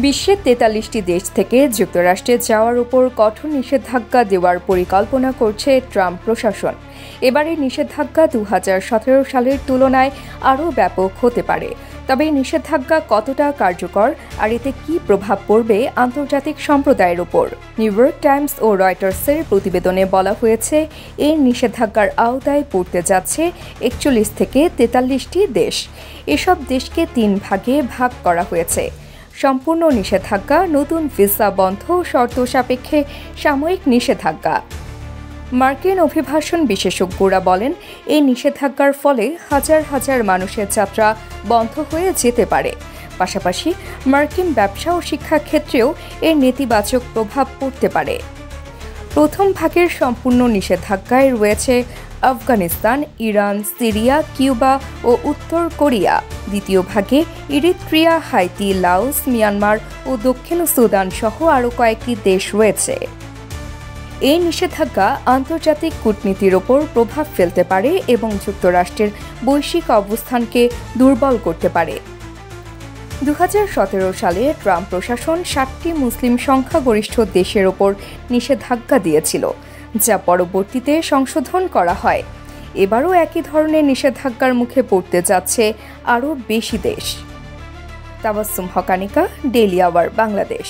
বিশ্বের ৪৩টি দেশ থেকে যুক্তরাষ্ট্রে যাওয়ার উপর কঠোর নিষেধাজ্ঞা দেওয়ার পরিকল্পনা করছে ট্রাম্প প্রশাসন। এবারের নিষেধাজ্ঞা ২০১৭ সালের তুলনায় আরও ব্যাপক হতে পারে। তবে এই নিষেধাজ্ঞা কতটা কার্যকর আর এতে কী প্রভাব পড়বে আন্তর্জাতিক সম্প্রদায়ের উপর? নিউ ইয়র্ক টাইমস ও রয়টার্সের প্রতিবেদনে বলা হয়েছে, এই নিষেধাজ্ঞার আওতায় পড়তে যাচ্ছে ৪১ থেকে ৪৩টি দেশ। এসব দেশকে ৩ ভাগে ভাগ করা হয়েছে। সম্পূর্ণ নিষেধাজ্ঞা, নতুন ভিসা বন্ধ, শর্ত সাপেক্ষে সাময়িক নিষেধাজ্ঞা। মার্কিন অভিবাসন বিশেষজ্ঞরা বলেন, এই নিষেধাজ্ঞার ফলে হাজার হাজার মানুষের যাত্রা বন্ধ হয়ে যেতে পারে। পাশাপাশি মার্কিন ব্যবসা ও শিক্ষাক্ষেত্রেও এর নেতিবাচক প্রভাব পড়তে পারে। প্রথম ভাগের সম্পূর্ণ নিষেধাজ্ঞায় রয়েছে আফগানিস্তান, ইরান, সিরিয়া, কিউবা ও উত্তর কোরিয়া। দ্বিতীয় ভাগে ইরিত্রিয়া, হাইতি, লাওস, মিয়ানমার ও দক্ষিণ সুদান সহ আরও কয়েকটি দেশ রয়েছে। এই নিষেধাজ্ঞা আন্তর্জাতিক কূটনীতির ওপর প্রভাব ফেলতে পারে এবং যুক্তরাষ্ট্রের বৈশ্বিক অবস্থানকে দুর্বল করতে পারে। ২০১৭ সালে ট্রাম্প প্রশাসন ৭টি মুসলিম সংখ্যাগরিষ্ঠ দেশের ওপর নিষেধাজ্ঞা দিয়েছিল, যা পরবর্তীতে সংশোধন করা হয়। এবারও একই ধরনের নিষেধাজ্ঞার মুখে পড়তে যাচ্ছে আরও বেশি দেশ। Tabassum Hakanika, daily hour, Bangladesh.